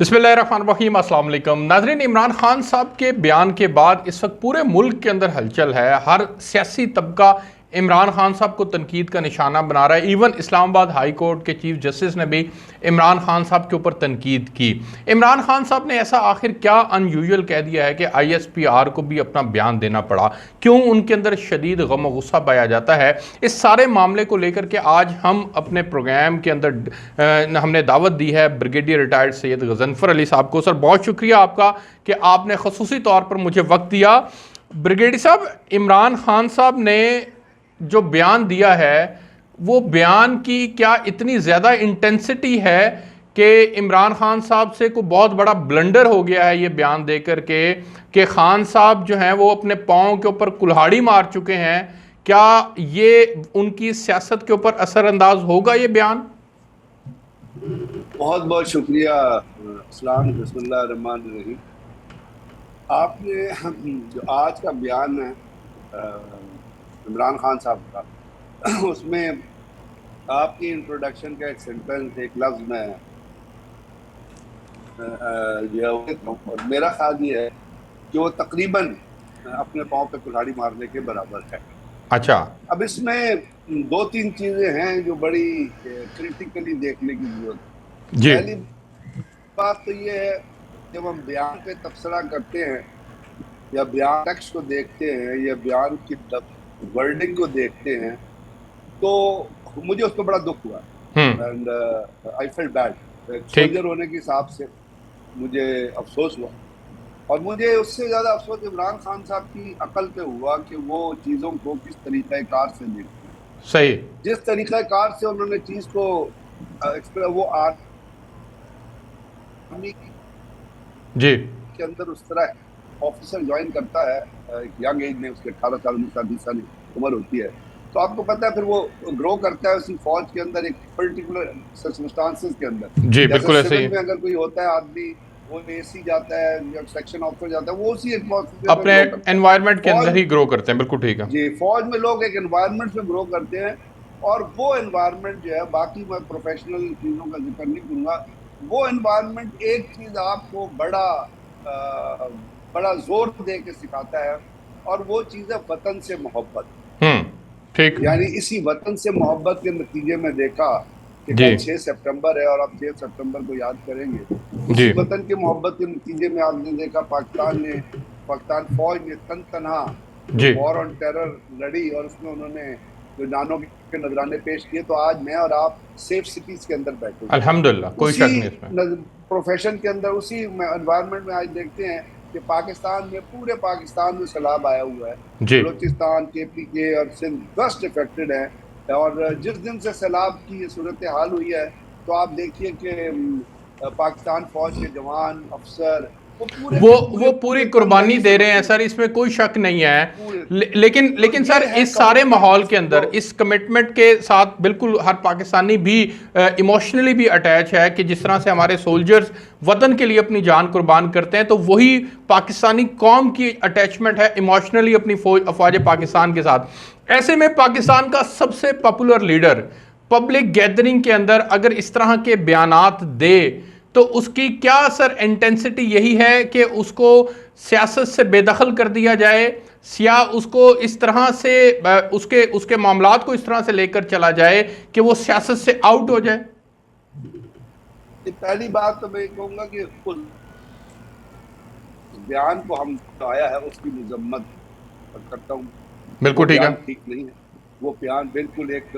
बिस्मिल्लाहिर्रहमानिर्रहीम, अस्सलाम वालेकुम नाज़रीन। इमरान खान साहब के बयान के बाद इस वक्त पूरे मुल्क के अंदर हलचल है। हर सियासी तबका इमरान खान साहब को तनकीद का निशाना बना रहा है। इवन इस्लामाबाद हाई कोर्ट के चीफ जस्टिस ने भी इमरान खान साहब के ऊपर तनकीद की। इमरान खान साहब ने ऐसा आखिर क्या अनयूजुअल कह दिया है कि ISPR को भी अपना बयान देना पड़ा? क्यों उनके अंदर शदीद गम और गुस्सा पाया जाता है? इस सारे मामले को लेकर के आज हम अपने प्रोग्राम के अंदर हमने दावत दी है ब्रिगेडियर रिटायर्ड सैयद गजनफर अली साहब को। सर, बहुत शुक्रिया आपका कि आपने खसूसी तौर पर मुझे वक्त दिया। ब्रिगेडियर साहब, इमरान खान साहब ने जो बयान दिया है वो बयान की क्या इतनी ज़्यादा इंटेंसिटी है कि इमरान खान साहब से कोई बहुत बड़ा ब्लंडर हो गया है ये बयान देकर के कि खान साहब जो हैं वो अपने पाँव के ऊपर कुल्हाड़ी मार चुके हैं? क्या ये उनकी सियासत के ऊपर असरअंदाज होगा ये बयान? बहुत बहुत शुक्रिया। अस्सलाम बिस्मिल्लाहिर्रहमानिर्रहीम। आपने जो आज का बयान है इमरान खान साहब का, उसमें आपकी इंट्रोडक्शन का एक सेंटेंस, एक लफ्ज़ में जो है, और मेरा ख्याल ये है कि वो तकरीबन अपने पाँव पे कुल्हाड़ी मारने के बराबर है। अच्छा। अब इसमें दो तीन चीज़ें हैं जो बड़ी क्रिटिकली देखने की जरूरत है। जी। पहली बात तो ये है, जब हम बयान पे तबसरा करते हैं या बयान टेक्स्ट को देखते हैं या बयान की वर्डिंग को देखते हैं, तो मुझे उसको बड़ा दुख हुआ and I feel bad. Soldier होने के हिसाब से मुझे अफसोस हुआ, और मुझे उससे ज़्यादा अफसोस इमरान खान साहब की अकल पे हुआ कि वो चीज़ों को किस तरीक़ाकार से देखते हैं। सही। जिस तरीक़ाकार से उन्होंने चीज़ को वो आर्मी जी के अंदर उस तरह ऑफिसर ज्वाइन करता है यंग एज में, उसके 18 साल 19 साल 20 साल उम्र होती है, तो आपको पता है फिर वो ग्रो करता है उसी फौज के अंदर एक पर्टिकुलर सर्कमस्टांसेस के अंदर। जी, बिल्कुल ऐसे ही में अगर कोई होता है आदमी, वो AC जाता है या सेक्शन ऑफिसर जाता है, वो उसी अपने एनवायरनमेंट के अंदर ही ग्रो करते हैं। बिल्कुल ठीक है जी। फौज में लोग एक एनवायरनमेंट में ग्रो करते हैं, और वो एनवायरनमेंट जो है, बाकी मैं प्रोफेशनल चीज़ों का जिक्र नहीं करूँगा, वो एनवायरनमेंट एक चीज़ आपको बड़ा जोर दे के सिखाता है, और वो चीज़ है वतन से मोहब्बत। ठीक। यानी इसी वतन से मोहब्बत के नतीजे में देखा कि कल 6 सितंबर है और आप 6 सितंबर को याद करेंगे। उसी वतन के मोहब्बत के नतीजे में आपने देखा पाकिस्तान फौज ने तनहा वॉर ऑन टेरर लड़ी, और उसमें उन्होंने जो जानों के नजराने पेश किए। तो आज मैं और आप सेफ सिटीज के अंदर बैठे अल्हम्दुलिल्लाह, कोई शक नहीं इसमें। प्रोफेशन के अंदर उसी एनवायरनमेंट में आज देखते हैं कि पाकिस्तान में, पूरे पाकिस्तान में सैलाब आया हुआ है। बलूचिस्तान, KPK और सिंध फर्स्ट इफेक्टेड है, और जिस दिन से सैलाब की ये सूरत हाल हुई है, तो आप देखिए कि पाकिस्तान फौज के जवान, अफसर वो पूरी कुर्बानी दे रहे हैं सर, इसमें कोई शक नहीं है। लेकिन सर, इस सारे माहौल के अंदर इस कमिटमेंट के साथ बिल्कुल हर पाकिस्तानी भी इमोशनली भी अटैच है कि जिस तरह से हमारे सोल्जर्स वतन के लिए अपनी जान कुर्बान करते हैं, तो वही पाकिस्तानी कौम की अटैचमेंट है इमोशनली अपनी अफवाज पाकिस्तान के साथ। ऐसे में पाकिस्तान का सबसे पॉपुलर लीडर पब्लिक गैदरिंग के अंदर अगर इस तरह के बयानात दे, तो उसकी क्या सर इंटेंसिटी यही है कि उसको सियासत से बेदखल कर दिया जाए, या उसको इस तरह से उसके मामलात को इस तरह से लेकर चला जाए कि वो सियासत से आउट हो जाए? पहली बात तो मैं कहूँगा कि उस बयान को हम आया है उसकी मजम्मत करता हूँ। बिल्कुल ठीक है, ठीक नहीं है वो बयान, बिल्कुल एक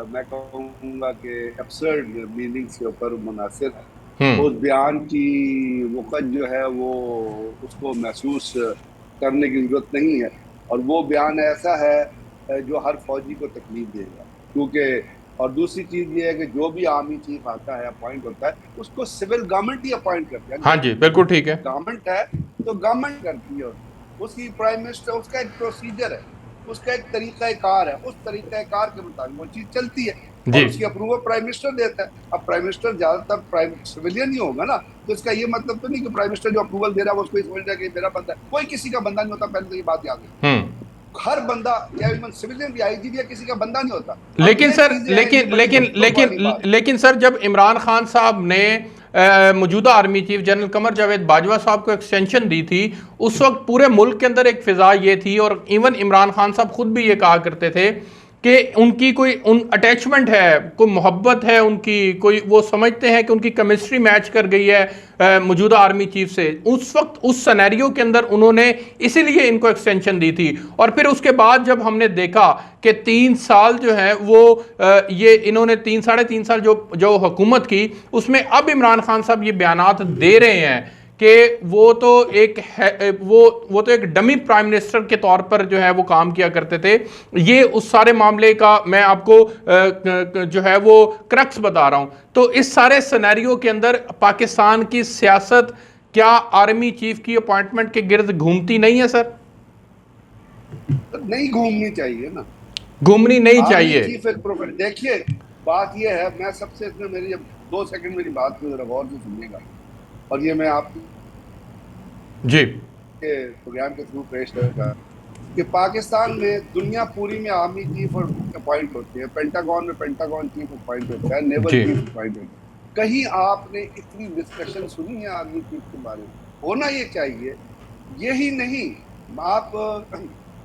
मैं कहूँगा कि एब्सर्ड मीनिंग्स के ऊपर मुनासिर है। उस बयान की वक़्त जो है वो उसको महसूस करने की ज़रूरत नहीं है, और वो बयान ऐसा है जो हर फौजी को तकलीफ देगा, क्योंकि और दूसरी चीज़ ये है कि जो भी आर्मी चीफ आता है, अपॉइंट होता है, उसको सिविल गवर्नमेंट ही अपॉइंट करती है। हाँ जी, बिल्कुल ठीक है। गवर्नमेंट है तो गवर्नमेंट करती है, उसकी प्राइम मिनिस्टर, उसका एक प्रोसीजर है, उसका एक तरीक़ाकार है, उस तरीक़ाकार के मुताबिक वो चीज़ चलती है, और उसकी अप्रूवल प्राइम मिनिस्टर देता है। अब प्राइम मिनिस्टर ज्यादातर प्राइम सिविलियन ही होगा ना, तो इसका ये मतलब तो नहीं कि प्राइम मिनिस्टर जो अप्रूवल दे रहा है उसको समझ रहा है कि मेरा बंदा है। कोई किसी का बंदा नहीं होता, पहले तो ये बात याद है। हर बंदा या सिविलियन या IGP या किसी का बंदा नहीं होता। लेकिन सर, लेकिन सर, जब इमरान खान साहब ने मौजूदा army chief general Qamar Javed Bajwa साहब को एक्सटेंशन दी थी, उस वक्त पूरे मुल्क के अंदर एक फिजा ये थी, और इवन इमरान खान साहब खुद भी ये कहा करते थे कि उनकी कोई अटैचमेंट है, कोई मोहब्बत है उनकी, कोई वो समझते हैं कि उनकी केमिस्ट्री मैच कर गई है मौजूदा आर्मी चीफ से। उस वक्त उस सिनेरियो के अंदर उन्होंने इसीलिए इनको एक्सटेंशन दी थी। और फिर उसके बाद जब हमने देखा कि 3 साल जो है वो ये इन्होंने 3 साढ़े 3 साल जो हुकूमत की, उसमें अब इमरान खान साहब ये बयानात दे रहे हैं कि वो तो एक है, वो तो एक डमी प्राइम मिनिस्टर के तौर पर जो है वो काम किया करते थे। ये उस सारे मामले का मैं आपको जो है वो क्रक्स बता रहा हूं। तो इस सारे सिनेरियो के अंदर पाकिस्तान की सियासत क्या आर्मी चीफ की अपॉइंटमेंट के गिर्द घूमती नहीं है सर? नहीं घूमनी चाहिए ना, घूमनी नहीं चाहिए। चीफ एक प्रोफेसर, देखिए बात ये है, मैं सबसे इसमें मेरी 2 सेकंड मेरी बात को जरा गौर से सुनिएगा, और ये मैं आपके जी प्रोग्राम के थ्रू पेश करूंगा कि पाकिस्तान में दुनिया पूरी में आर्मी चीफ और अपॉइंट होते हैं, पेंटागन में पेंटागन चीफ अपॉइंट होता है, नेवल चीफ अपॉइंट होता है। कहीं आपने इतनी डिस्कशन सुनी है आर्मी चीफ के बारे में? होना ये चाहिए। यही नहीं, आप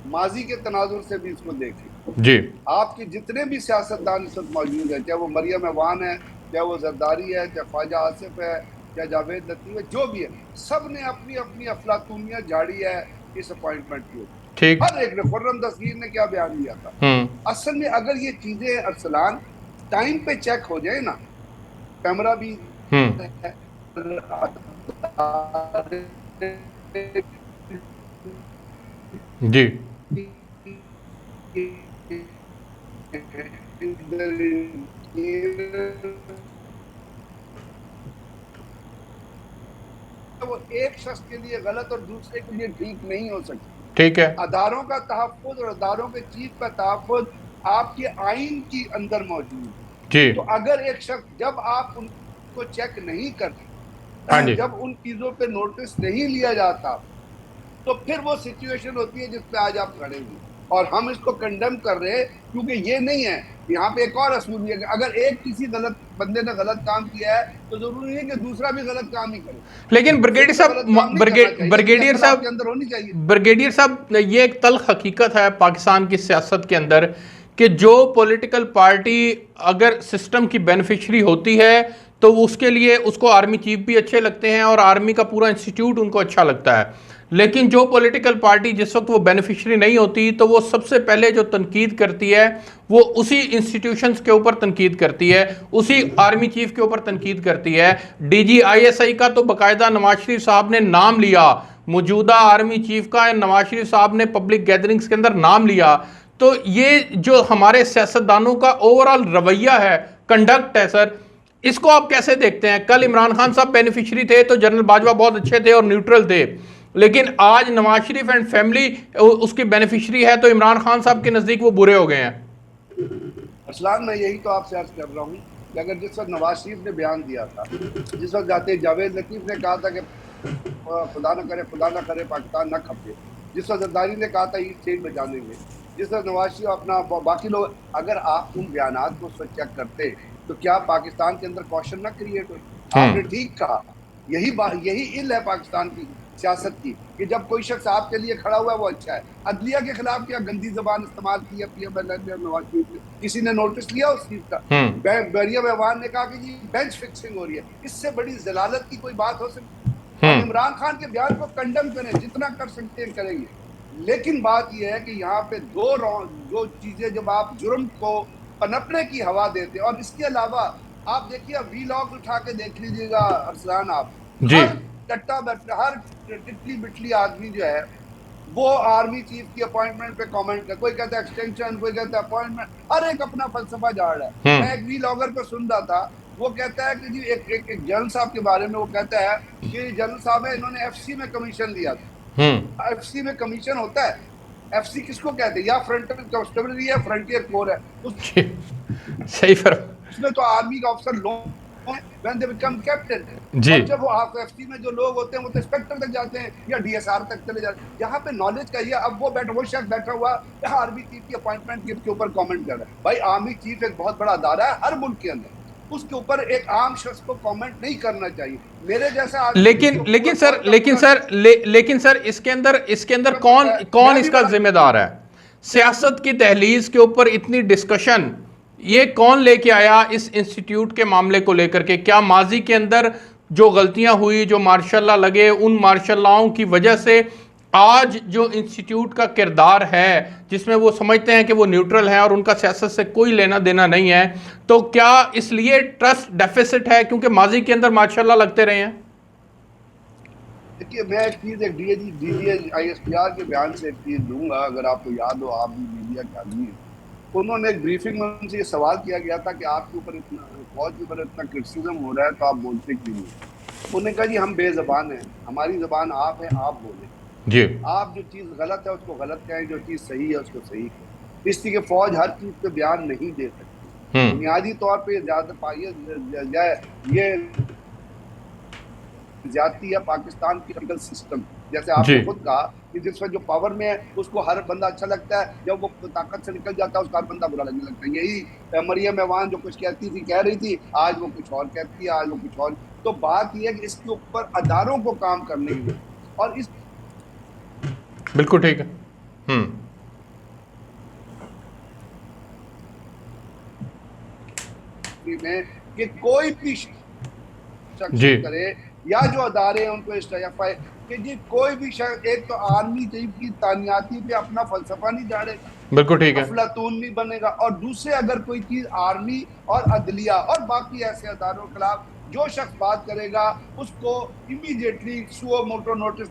माजी के तनाजुर से भी इसको देखें जी। आपके जितने भी सियासतदान इस वक्त मौजूद हैं, चाहे वो मरियम अवान है, चाहे वो जरदारी है, चाहे ख्वाजा आसिफ है, चाहे जावेद लतीफ है, जो भी है, सब ने अपनी अपनी अफलातूनियत झाड़ी है इस अपॉइंटमेंट की। ठीक। हर एक ने, खुर्रम दस्तगीर ने क्या बयान दिया था। असल में अगर ये चीजें अरसलान टाइम पे चेक हो जाए ना, कैमरा भी जी वो एक शख्स के लिए गलत और दूसरे के लिए ठीक नहीं हो सकती। ठीक है। अदारों का तहफ़्फ़ुज़ और अदारों के चीफ का तहफ़्फ़ुज़ आपके आइन के अंदर मौजूद है। जी। तो अगर एक शख्स, जब आप उनको चेक नहीं करते, हाँ जी। जब उन चीजों पे नोटिस नहीं लिया जाता, तो फिर वो सिचुएशन होती है जिस पे आज आप खड़े हुए, और हम इसको कंडेम कर रहे हैं क्योंकि ये नहीं है। यहाँ पे एक और असूल भी है कि अगर एक किसी गलत बंदे ने गलत काम किया है तो जरूरी है कि दूसरा भी गलत काम ही करे। लेकिन ब्रिगेडियर साहब, ब्रिगेडियर साहब, ये एक तल्ख हकीकत है पाकिस्तान की सियासत के अंदर कि जो पॉलिटिकल पार्टी अगर सिस्टम की बेनिफिशरी होती है तो उसके लिए उसको आर्मी चीफ भी अच्छे लगते हैं और आर्मी का पूरा इंस्टीट्यूट उनको अच्छा लगता है। लेकिन जो पॉलिटिकल पार्टी जिस वक्त वो बेनिफिशरी नहीं होती तो वो सबसे पहले जो तनकीद करती है वो उसी इंस्टीट्यूशंस के ऊपर तनकीद करती है, उसी आर्मी चीफ के ऊपर तनकीद करती है। DGISI का तो बाकायदा नवाज शरीफ साहब ने नाम लिया, मौजूदा आर्मी चीफ का नवाज शरीफ साहब ने पब्लिक गैदरिंग्स के अंदर नाम लिया। तो ये जो हमारे सियासतदानों का ओवरऑल रवैया है, कंडक्ट है सर, इसको आप कैसे देखते हैं? कल इमरान खान साहब बेनिफिशरी थे तो जनरल बाजवा बहुत अच्छे थे और न्यूट्रल थे, लेकिन आज नवाज शरीफ एंड फैमिली उसकी बेनिफिशरी है तो इमरान खान साहब के नजदीक वो बुरे हो गए हैं। असलान मैं यही तो आपसे अर्ज कर रहा हूँ कि अगर जिस वक्त नवाज शरीफ ने बयान दिया था, जिस वक्त जाते जावेद लतीफ ने कहा था कि खुदा न करे पाकिस्तान न खपे, जिस वक्त जरदारी ने कहा था ईस्ट स्टेट में जानेंगे, जिस वक्त नवाज शरीफ अपना बाकी लोग, अगर आप उन बयानात को चेक करते तो क्या पाकिस्तान के अंदर क्वेश्चन ना क्रिएट हो? आपने ठीक कहा, यही इल है पाकिस्तान की सियासत की कि जब कोई शख्स आपके लिए खड़ा हुआ है वो अच्छा है। अदलिया के खिलाफ क्या गंदी जबान इस्तेमाल की है PMLN नवाज शरीफ ने? किसी ने नोटिस लिया उस चीज का? मरियम अवान ने कहा कि जी बेंच फिक्सिंग हो रही है, इससे बड़ी जलालत की कोई बात हो सकती है? इमरान खान के बयान को कंडेम करें, जितना कर सकते हैं करेंगे, लेकिन बात यह है कि यहाँ पे दो चीजें जब आप जुर्म को पनपने की हवा देते, और इसके अलावा आप देखिए वीलॉग उठा के देख लीजिएगा अरसलान, आप हर टट्टा बैठा, हर टिटली बिटली आदमी जो है वो आर्मी चीफ की अपॉइंटमेंट पे कमेंट कर, कोई कहता है एक्सटेंशन, कोई कहता है अपॉइंटमेंट, हर एक अपना फलसफा जा रहा है। मैं एक वीलॉगर को सुन रहा था, वो कहता है कि जी एक जनरल साहब के बारे में वो कहता है कि जनरल साहब है, इन्होंने FC में कमीशन लिया था। FC में कमीशन होता है, FC किसको कहते हैं? या फ्रंटियर कंस्टेबलरी है, फ्रंटियर कोर है, सही उसमें तो आर्मी का ऑफिसर लोग when they become captain, और जब वो FC में जो लोग होते हैं वो तो इंस्पेक्टर तक जाते हैं या DSR तक चले जाते हैं। यहाँ पे नॉलेज का ये, अब वो शख्स बैठा हुआ आर्मी चीफ की अपॉइंटमेंट के ऊपर कमेंट कर रहा है। भाई आर्मी चीफ एक बहुत बड़ा अदारा है हर मुल्क के अंदर, उसके ऊपर एक आम शख्स को कमेंट नहीं करना चाहिए। मेरे जैसा लेकिन सर इसके अंदर कौन मैं भी इसका बड़ा जिम्मेदार है? सियासत की दहलीज के ऊपर इतनी डिस्कशन ये कौन लेके आया इस इंस्टीट्यूट के मामले को लेकर के? क्या माजी के अंदर जो गलतियां हुई, जो मार्शल लॉ लगे, उन मार्शल लॉओं की वजह से आज जो इंस्टीट्यूट का किरदार है जिसमें वो समझते हैं कि वो न्यूट्रल है और उनका सियासत से कोई लेना देना नहीं है, तो क्या इसलिए ट्रस्ट डेफिसिट है क्योंकि माजी के अंदर मार्शल लॉ लगते रहे हैं? देखिए, मैं एक चीज एक DGISPR के बयान से एक चीज दूंगा, अगर आपको याद हो, आप भी मीडिया के आदमी हैं। उन्होंने एक ब्रीफिंग में उनसे ये सवाल किया गया था कि आपके ऊपर इतना फौज के ऊपर इतना क्रिटिसिज्म हो रहा है तो आप बोलते क्यों नहीं? उन्होंने कहा जी हम बेजबान हैं, हमारी जबान आप है, आप बोले। जी। आप जो चीज गलत है उसको गलत कहें, जो चीज सही है उसको सही कहें। इसलिए फौज हर चीज पे बयान नहीं दे सकती। बुनियादी तौर पे ज्यादा पाइए ये ज्यादती है पाकिस्तान की पॉलिटिकल सिस्टम। जैसे आपने खुद कहा कि जिसमें जो पावर में है उसको हर बंदा अच्छा लगता है, जब वो ताकत से निकल जाता है उसका हर बंदा बुरा लगने लगता है। यही मरियम एवान जो कुछ कहती थी, कह रही थी, आज वो कुछ और कहती है, आज वो कुछ और। तो बात यह है कि इसके ऊपर अदारों को काम करने की, और इस बिल्कुल ठीक है। में कि कोई भी शख्स करे या जो अदारे हैं उनको इस्तेफा कि जी कोई भी शख्स, एक तो आर्मी चीफ की तानियाती पे अपना फलसफा नहीं झाड़ेगा, बिल्कुल ठीक है, अफलातून नहीं बनेगा, और दूसरे अगर कोई चीज आर्मी और अदलिया और बाकी ऐसे अदारों के खिलाफ जो शख्स बात करेगा उसको इमीडिएटली सुओ मोटो नोटिस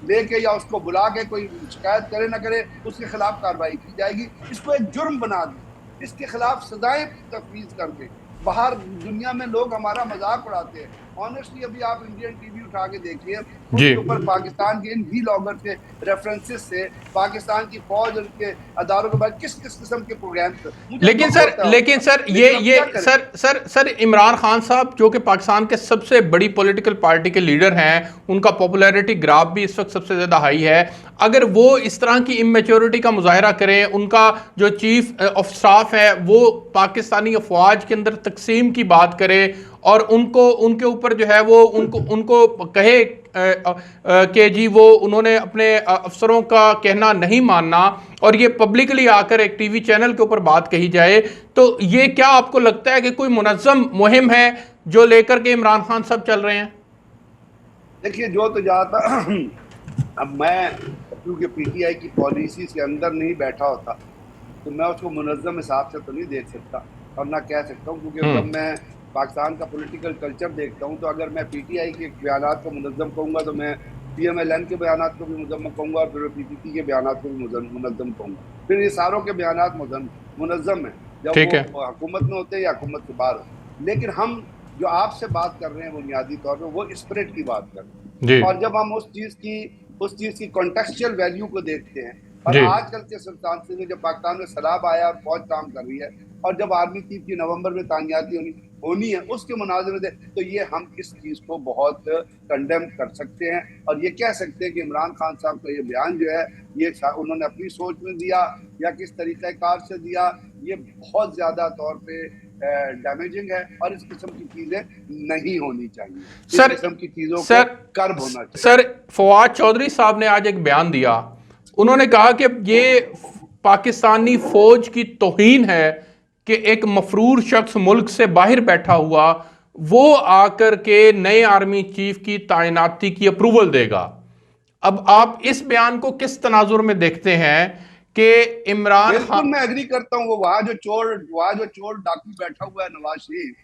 लेके या उसको बुला के कोई शिकायत करे ना करे उसके खिलाफ कार्रवाई की जाएगी। इसको एक जुर्म बना दें, इसके खिलाफ सजाएं तफवीज कर दें। बाहर दुनिया में लोग हमारा मजाक उड़ाते हैं। ऑनेस्टली अभी आप इंडियन टीवी उठा के देखिए, उसके ऊपर पाकिस्तान के इन व्लॉगर के रेफरेंसेस से पाकिस्तान की फौज और के अदारों के बाद किस किस किस्म के प्रोग्राम थे। लेकिन सर इमरान खान साहब जो कि पाकिस्तान के सबसे बड़ी पॉलिटिकल पार्टी के लीडर हैं, उनका पॉपुलैरिटी ग्राफ भी इस वक्त सबसे ज़्यादा हाई है। अगर वो इस तरह की इमेच्योरिटी का मुजाहरा करें, उनका जो चीफ ऑफ स्टाफ है वो पाकिस्तानी अफवाज के अंदर तकसीम की बात करे और उनके ऊपर जो है वो उनको कहे कि जी वो उन्होंने अपने अफसरों का कहना नहीं मानना, और ये पब्लिकली आकर एक टीवी चैनल के ऊपर बात कही जाए, तो ये क्या आपको लगता है कि कोई मुनज़्ज़म मुहिम है जो लेकर के इमरान खान साहब चल रहे हैं? देखिए, जो तो जाता अब मैं क्योंकि PTI की पॉलिसी के अंदर नहीं बैठा होता तो मैं उसको मुनज़्ज़म हिसाब से तो नहीं देख सकता और ना कह सकता हूँ, क्योंकि जब मैं पाकिस्तान का पॉलिटिकल कल्चर देखता हूँ तो अगर मैं PTI के बयानात को मुनज़्ज़म कहूँगा तो मैं PMLN के बयानात को भी मुनज़्ज़म कहूँगा और फिर PPP के बयानात को भी मुनज़्ज़म कहूँगा। फिर ये सारों के बयानात मुनज़्ज़म है जब वो हुकूमत में होते हैं या हुकूमत से बाहर होते। लेकिन हम जो आपसे बात कर रहे हैं बुनियादी तौर पर वो स्पिरिट की बात कर रहे हैं, और जब हम उस चीज़ की कॉन्टेक्चुअल वैल्यू को देखते हैं, और आजकल के सर्कमस्टेंसेस में जब पाकिस्तान में सैलाब आया और फौज काम कर रही है और जब आर्मी चीफ की नवंबर में तानियाती होनी है उसके मुनाज़रे में, तो ये हम इस चीज़ को बहुत कंडेम कर सकते हैं और ये कह सकते हैं कि इमरान खान साहब का ये बयान जो है ये उन्होंने अपनी सोच में दिया या किस तरीक़ाकार से दिया, ये बहुत ज़्यादा तौर पे डैमेजिंग है और इस किस्म की चीज़ें नहीं होनी चाहिए। सर, इस किस्म की चीज़ों को कर्ब होना चाहिए। सर, फवाद चौधरी साहब ने आज एक बयान दिया, उन्होंने कहा कि ये पाकिस्तानी फौज की तौहीन है कि एक मफरूर शख्स मुल्क से बाहर बैठा हुआ वो आकर के नए आर्मी चीफ की तैनाती की अप्रूवल देगा। अब आप इस बयान को किस तनाजुर में देखते हैं कि इमरान खान? मैं एग्री करता हूँ, वहाँ जो चोर डाकू बैठा हुआ है नवाज शरीफ,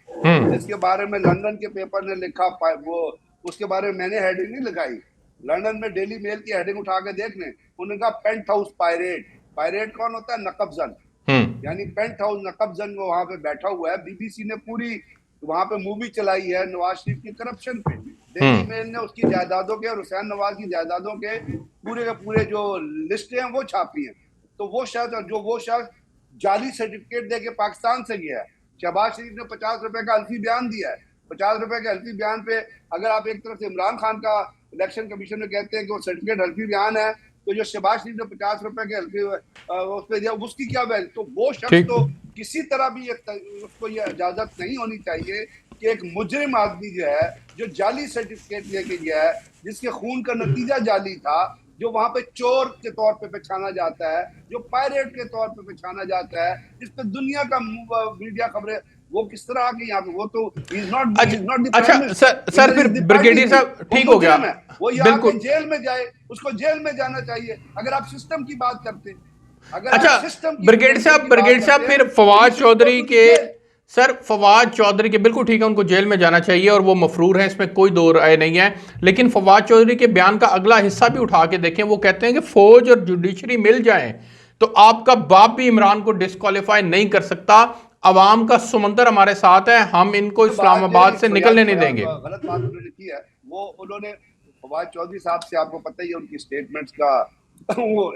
जिसके बारे में लंदन के पेपर ने लिखा, वो उसके बारे में मैंने हेडिंग नहीं लगाई, लंदन में डेली मेल की हेडिंग उठा के देख लें, उन्होंने कहा पेंट हाउस पायरेट कौन होता है? नकबजन, यानी पेंट हाउस नकबजन वो वहां पे बैठा हुआ है। BBC ने पूरी वहां पे मूवी चलाई है नवाज शरीफ की करप्शन पे। डेली मेल ने उसकी जायदादों के और हुसैन नवाज की जायदादों के पूरे जो लिस्टें हैं वो छापी हैं। तो वो शख्स जाली सर्टिफिकेट दे के पाकिस्तान से गया है। शहबाज शरीफ ने 50 रुपए का हल्फी बयान दिया है। 50 रुपए के हल्फी बयान पे अगर आप एक तरफ से इमरान खान का इलेक्शन कमीशन में कहते हैं कि वो सर्टिफिकेट हल्फी बयान है, तो जो शहबाज शरीफ ने 50 रुपए के हल्फी उस पर दिया उसकी क्या वैल्यू? तो वो शख्स तो किसी तरह भी उसको ये इजाजत नहीं होनी चाहिए कि एक मुजरिम आदमी जो है, जो जाली सर्टिफिकेट लेके गया है, जिसके खून का नतीजा जाली था, जो वहां पे चोर के तौर पे पहचाना जाता है, जो पायरेट के तौर पे पहचाना जाता है, जिस पे दुनिया का मीडिया खबरें, वो किस तरह आके यहाँ पे, वो तो इज नॉट अच्छा सर फिर ब्रिगेडियर साहब ठीक हो गया, वो यहाँ बिल्कुल जेल में जाए, उसको जेल में जाना चाहिए अगर आप सिस्टम की बात करते हैं। अच्छा ब्रिगेडियर साहब फिर फवाद चौधरी के, सर फवाद चौधरी के बिल्कुल ठीक है, उनको जेल में जाना चाहिए और वो मफरूर है, इसमें कोई दो राय नहीं है, लेकिन फवाद चौधरी के बयान का अगला हिस्सा भी उठा के देखें, वो कहते हैं कि फौज और जुडिशरी मिल जाएं तो आपका बाप भी इमरान को डिस्क्वालीफाई नहीं कर सकता, अवाम का समंदर हमारे साथ है, हम इनको इस्लामाबाद से निकलने नहीं देंगे। गलत बात उन्होंने की है, वो उन्होंने फवाद चौधरी साहब से, आपको पता ही है उनकी स्टेटमेंट्स का वो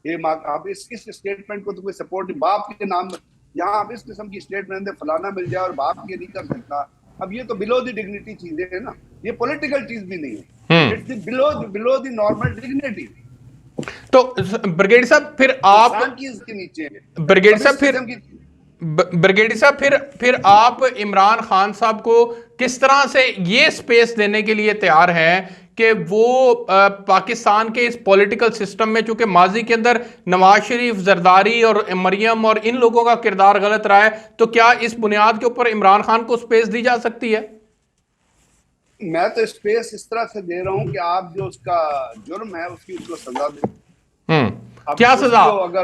ये आप इस स्टेटमेंट को तो कोई सपोर्ट नहीं, बाप के नाम यहाँ आप इस किस्म की स्टेटमेंट फलाना मिल जाए और बाप ये नहीं कर सकता, अब ये तो बिलो द डिग्निटी चीजें है ना, ये पॉलिटिकल चीज भी नहीं है, it's below the normal dignity. तो ब्रिगेडियर साहब फिर आप के नीचे ब्रिगेडियर साहब फिर आप इमरान खान साहब को किस तरह से ये स्पेस देने के लिए तैयार हैं कि वो पाकिस्तान के इस पॉलिटिकल सिस्टम में, चूंकि माजी के अंदर नवाज शरीफ, जरदारी और मरियम और इन लोगों का किरदार गलत रहा है, तो क्या इस बुनियाद के ऊपर इमरान खान को स्पेस दी जा सकती है? मैं तो स्पेस इस तरह से दे रहा हूं कि आप जो उसका जुर्म है उसकी उसको सजा दें। क्या सजा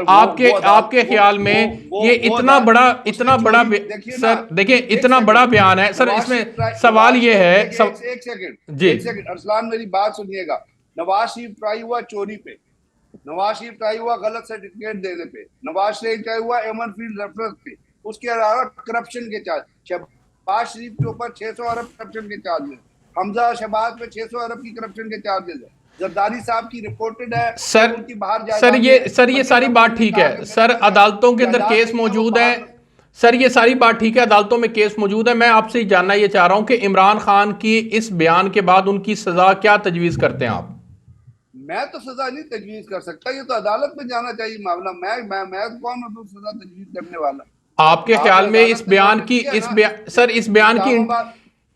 आपके ख्याल में? ये इतना बड़ा सर देखिए इतना बड़ा बयान है सर, इसमें सवाल ये है एक सेकंड अरसलान, मेरी बात सुनिएगा। नवाज शरीफ ट्राई हुआ चोरी पे, नवाज शरीफ ट्राई हुआ गलत सर्टिफिकेट देने पे, नवाज शरीफ ट्राई हुआ एमन फील्ड रेफरेंस पे, उसके अलावा करप्शन के चार्ज, शहबाज शरीफ के ऊपर 600 अरब करप्शन के चार्जेस, हमजा शहबाज पे 600 अरब की करप्शन के चार्जेस है, जरदारी साहब की रिपोर्टेड है सर, उनकी बाहर सर ये सारी बात ठीक है सर, अदालतों के अंदर केस मौजूद है सर, ये सारी बात ठीक है, अदालतों में केस मौजूद है। मैं आपसे जानना ये चाह रहा हूं कि इमरान खान की इस बयान के बाद उनकी सजा क्या तजवीज करते हैं आप? मैं तो सजा नहीं तजवीज कर सकता, ये तो अदालत में जाना चाहिए मामला, मैं कौन हूं सजा तजवीज करने वाला? आपके ख्याल में इस बयान की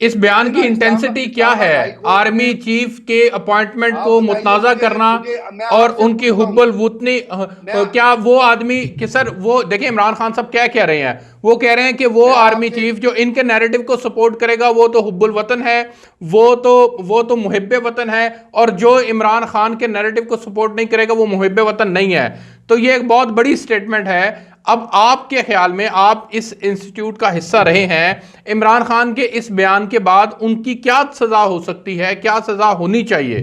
इस बयान की इंटेंसिटी क्या है? आर्मी चीफ के अपॉइंटमेंट को मुतनाजा करना और उनकी हुब्बुल वतनी, क्या वो आदमी कि सर वो देखिए इमरान खान साहब क्या कह रहे हैं, वो कह रहे हैं कि वो आर्मी चीफ जो इनके नैरेटिव को सपोर्ट करेगा वो तो हुब्बुल वतन है, वो तो मुहिब्बे वतन है, और जो इमरान खान के नैरेटिव को सपोर्ट नहीं करेगा वो मुहिब्बे वतन नहीं है। तो ये एक बहुत बड़ी स्टेटमेंट है। अब आपके ख्याल में, आप इस इंस्टीट्यूट का हिस्सा रहे हैं, इमरान खान के इस बयान के बाद उनकी क्या सजा हो सकती है, क्या सजा होनी चाहिए?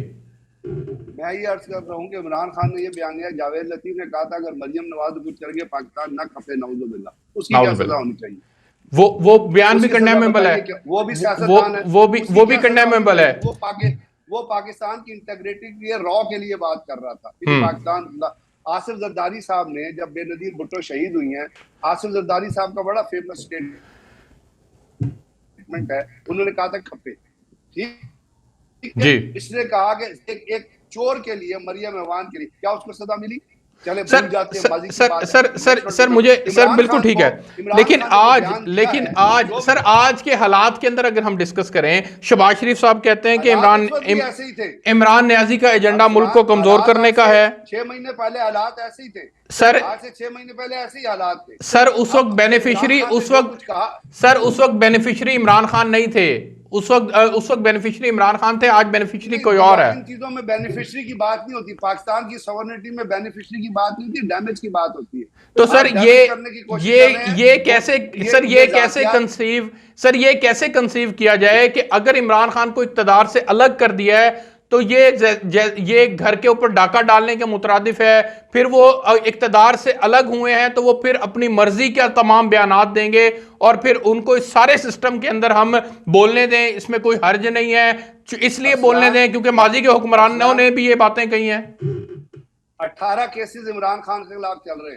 मैं ये अर्ज कर रहा हूँ कि इमरान खान ने ये बयान दिया, जावेद लतीफ ने कहा था अगर मरियम नवाज कुछ कर गए पाकिस्तान ना खपे, नाउजुबिल्लाह, उसकी क्या सजा होनी चाहिए? वो बयान भी कंडेमेबल है, वो भी सियासतदान है, वो भी कंडेमेबल है। वो पाकिस्तान की इंटीग्रिटी के लिए, रॉ के लिए बात कर रहा था। पाकिस्तान, आसिफ जरदारी साहब ने, जब बेनजीर भुट्टो शहीद हुई हैं, आसिफ जरदारी साहब का बड़ा फेमस स्टेटमेंट है, उन्होंने कहा था खपे, ठीक है, इसने कहा कि एक चोर के लिए, मरियम अवान के लिए, क्या उसको सजा मिली? चले भूल जाते हैं माजी की बात। सर मुझे सर बिल्कुल ठीक है, लेकिन आज सर आज के हालात के अंदर अगर हम डिस्कस करें, शहबाज शरीफ साहब कहते हैं कि इमरान न्याजी का एजेंडा मुल्क को कमजोर करने का है। 6 महीने पहले हालात ऐसे ही थे सर, आज से 6 महीने पहले ऐसे ही हालात थे सर। उस वक्त बेनिफिशियरी इमरान खान नहीं थे, उस वक्त बेनिफिशियरी इमरान खान थे, आज बेनिफिशियरी कोई और है। इन चीजों में बेनिफिशियरी की बात नहीं होती, पाकिस्तान की सॉवरेनिटी में बेनिफिशियरी की बात नहीं होती, डैमेज की बात होती है। तो सर ये कैसे कंसीव किया जाए कि अगर इमरान खान को इक्तदार से अलग कर दिया है तो ये घर के ऊपर डाका डालने के मुतरादिफ है, फिर वो इक्तदार से अलग हुए हैं तो वो फिर अपनी मर्जी के तमाम बयानात देंगे और फिर उनको इस सारे सिस्टम के अंदर हम बोलने दें, इसमें कोई हर्ज नहीं है, इसलिए बोलने दें क्योंकि माजी के हुक्मरानों ने भी ये बातें कही हैं। 18 केसेस इमरान खान के खिलाफ चल रहे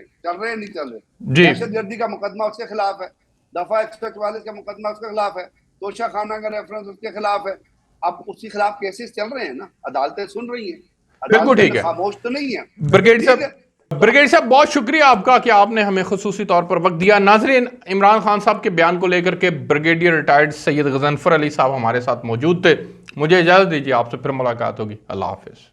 हैं नहीं चल रहे? दहशतगर्दी का मुकदमा उसके खिलाफ है, दफा 144 का मुकदमा उसके खिलाफ है, तोशा खाना का रेफरेंस उसके खिलाफ है। अब उसके खिलाफ केसेस चल रहे हैं ना, अदालतें सुन रही हैं, बिल्कुल ठीक है, खामोश तो नहीं है। ब्रिगेडियर साहब ब्रिगेडियर साहब, बहुत शुक्रिया आपका कि आपने हमें खुसूसी तौर पर वक्त दिया। नाजरीन, इमरान खान साहब के बयान को लेकर के ब्रिगेडियर रिटायर्ड सैयद गजनफर अली साहब हमारे साथ मौजूद थे। मुझे इजाज़त दीजिए, आपसे फिर मुलाकात होगी। अल्लाह हाफिज़।